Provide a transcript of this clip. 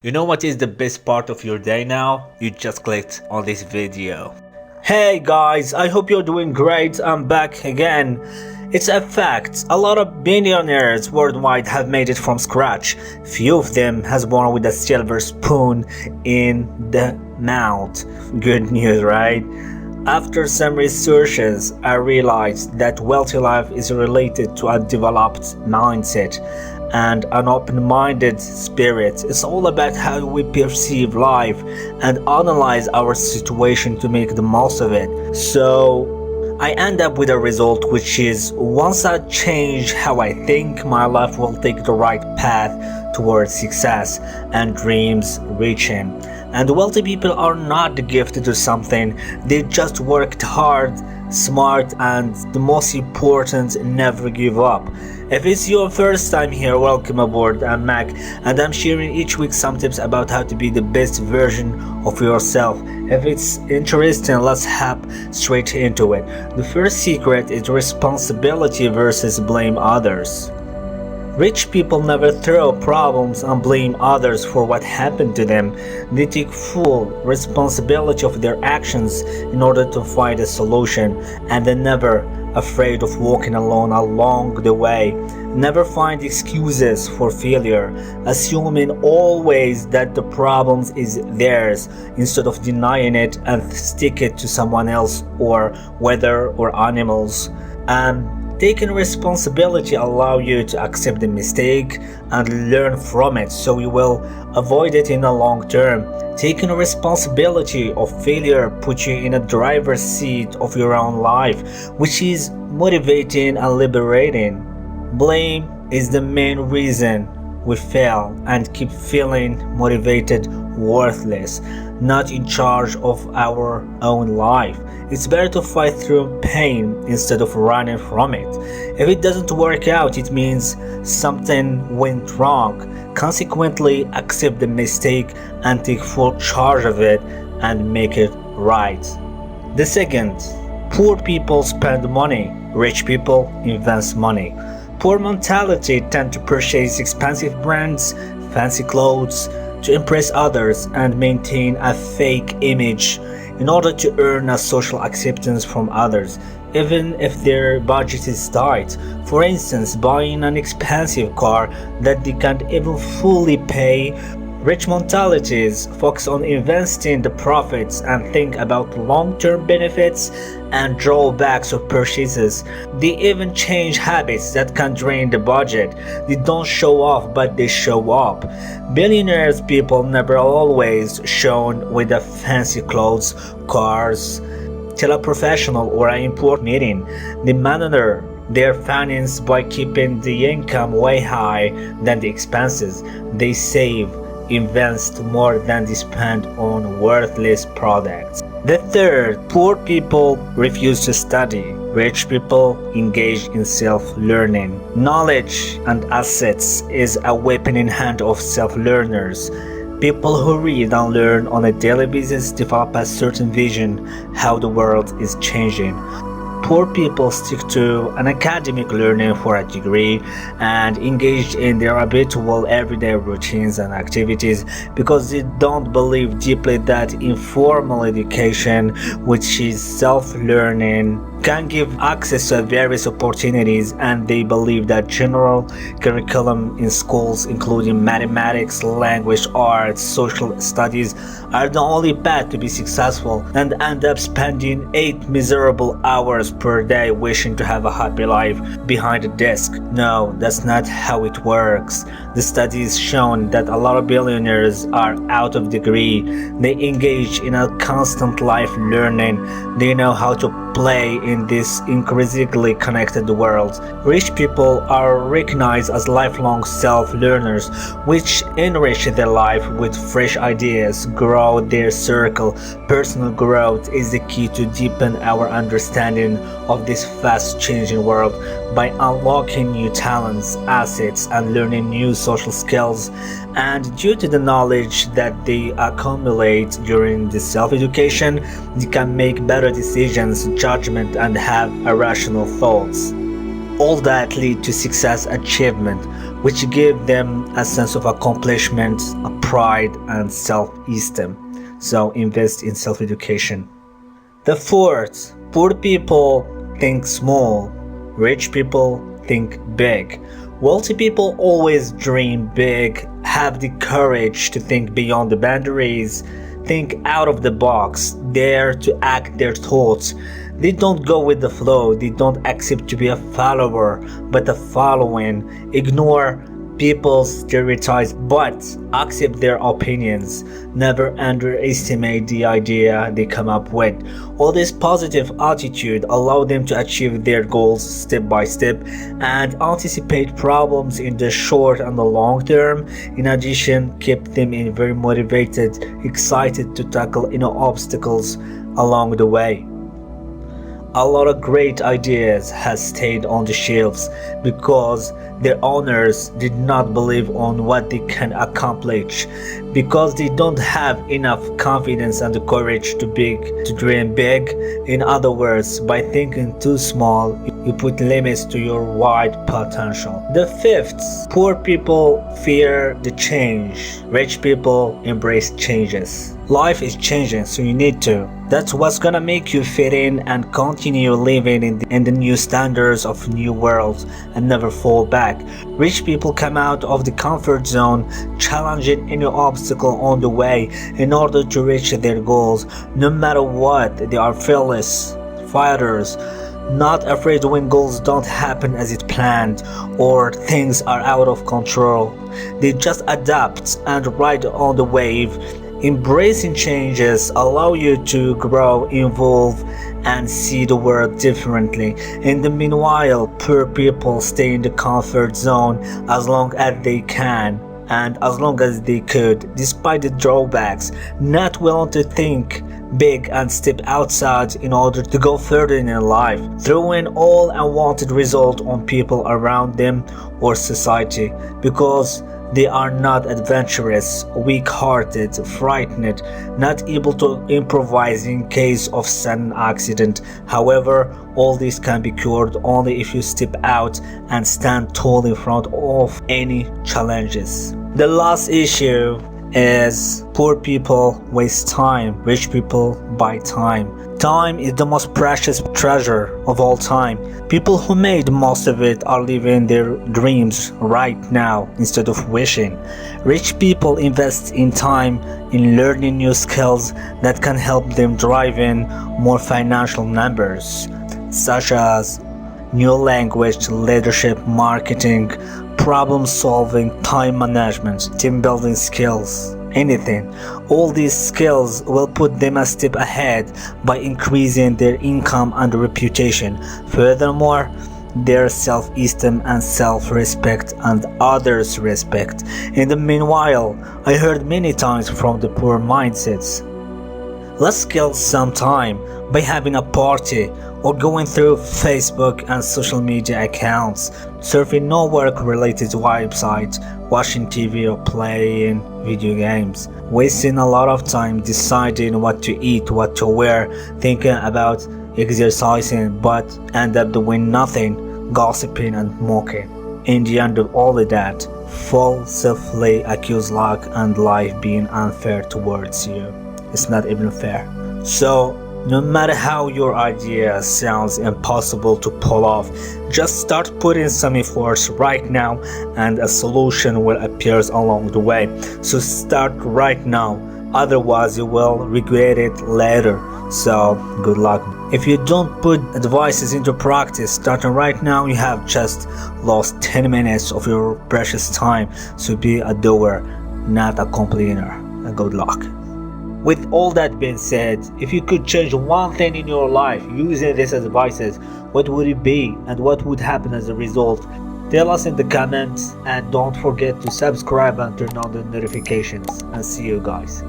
You know what is the best part of your day now? You just clicked on this video. Hey guys, I hope you're doing great. I'm back again. It's a fact, a lot of billionaires worldwide have made it from scratch. Few of them has born with a silver spoon in the mouth. Good news, right? After some researches, I realized that wealthy life is related to a developed mindset and an open-minded spirit. It's all about how we perceive life and analyze our situation to make the most of it. So I end up with a result which is, once I change how I think, my life will take the right path towards success and dreams reaching. And wealthy people are not gifted to something, they just worked hard, smart, and the most important, never give up. If it's your first time here, welcome aboard. I'm Mac, and I'm sharing each week some tips about how to be the best version of yourself. If it's interesting, let's hop straight into it. The first secret is responsibility versus blame others. Rich people never throw problems and blame others for what happened to them. They take full responsibility of their actions in order to find a solution, and they're never afraid of walking alone along the way. Never find excuses for failure, assuming always that the problem is theirs instead of denying it and stick it to someone else or weather or animals. Taking responsibility allows you to accept the mistake and learn from it, so you will avoid it in the long term. Taking responsibility of failure puts you in a driver's seat of your own life, which is motivating and liberating. Blame is the main reason we fail and keep feeling motivated, worthless, not in charge of our own life. It's better to fight through pain instead of running from it. If it doesn't work out, it means something went wrong. Consequently, accept the mistake and take full charge of it and make it right. The second, poor people spend money, rich people invest money. Poor mentality tend to purchase expensive brands, fancy clothes, to impress others and maintain a fake image in order to earn a social acceptance from others, even if their budget is tight. For instance, buying an expensive car that they can't even fully pay. Rich mentalities focus on investing the profits and think about long-term benefits and drawbacks of purchases. They even change habits that can drain the budget. They don't show off, but they show up. Billionaires people never always shown with the fancy clothes, cars, till a professional or an important meeting. They monitor their finance by keeping the income way high than the expenses. They save, invest more than they spend on worthless products. The third, poor people refuse to study. Rich people engage in self-learning. Knowledge and assets is a weapon in hand of self-learners. People who read and learn on a daily basis develop a certain vision how the world is changing. Poor people stick to an academic learning for a degree and engage in their habitual everyday routines and activities because they don't believe deeply that informal education, which is self-learning, can give access to various opportunities, and they believe that general curriculum in schools, including mathematics, language, arts, social studies, are the only path to be successful, and end up spending 8 miserable hours per day wishing to have a happy life behind a desk. No, that's not how it works. The studies shown that a lot of billionaires are out of degree. They engage in a constant life learning. They know how to play in this increasingly connected world. Rich people are recognized as lifelong self-learners, which enrich their life with fresh ideas, grow their circle. Personal growth is the key to deepen our understanding of this fast-changing world by unlocking new talents, assets, and learning new social skills. And due to the knowledge that they accumulate during the self-education, they can make better decisions, judgment, and have irrational thoughts. All that lead to success achievement. which give them a sense of accomplishment, a pride and self-esteem. So invest in self-education. The fourth, poor people think small, rich people think big. Wealthy people always dream big, have the courage to think beyond the boundaries, think out of the box, dare to act their thoughts. They don't go with the flow, they don't accept to be a follower, but a following, ignore people's stereotypes but accept their opinions, never underestimate the idea they come up with. All this positive attitude allow them to achieve their goals step by step and anticipate problems in the short and the long term. In addition, keep them in very motivated, excited to tackle obstacles along the way. A lot of great ideas has stayed on the shelves because their owners did not believe on what they can accomplish, because they don't have enough confidence and the courage to dream big. In other words, by thinking too small, you put limits to your wide potential. The fifth, poor people fear the change, rich people embrace changes. Life is changing, so you need to. That's what's gonna make you fit in and continue living in the new standards of new world and never fall back. Rich people come out of the comfort zone, challenging any obstacle on the way in order to reach their goals. No matter what, they are fearless fighters, not afraid when goals don't happen as it planned or things are out of control. They just adapt and ride on the wave. Embracing changes allow you to grow, evolve, and see the world differently. In the meanwhile, poor people stay in the comfort zone as long as they can and as long as they could, despite the drawbacks, not willing to think big and step outside in order to go further in life, throwing all unwanted results on people around them or society because they are not adventurous, weak-hearted, frightened, not able to improvise in case of sudden accident. However, all this can be cured only if you step out and stand tall in front of any challenges. The last issue is poor people waste time, rich people buy time. Time is the most precious treasure of all time. People who made most of it are living their dreams right now instead of wishing. Rich people invest in time in learning new skills that can help them drive in more financial numbers, such as new language, leadership, marketing, problem solving, time management, team building skills. Anything. All these skills will put them a step ahead by increasing their income and reputation. Furthermore, their self-esteem and self-respect and others' respect. In the meanwhile, I heard many times from the poor mindsets, let's kill some time by having a party or going through Facebook and social media accounts, surfing no work-related websites, watching TV or playing video games, wasting a lot of time deciding what to eat, what to wear, thinking about exercising but end up doing nothing, gossiping and mocking. In the end of all of that, falsely accuse luck and life being unfair towards you. It's not even fair. So, no matter how your idea sounds impossible to pull off, just start putting some efforts right now and a solution will appear along the way. So start right now, otherwise you will regret it later. So good luck. If you don't put advices into practice starting right now, you have just lost 10 minutes of your precious time. So be a doer, not a complainer. And good luck. With all that being said, if you could change one thing in your life using these advices, what would it be and what would happen as a result? Tell us in the comments and don't forget to subscribe and turn on the notifications. And see you guys.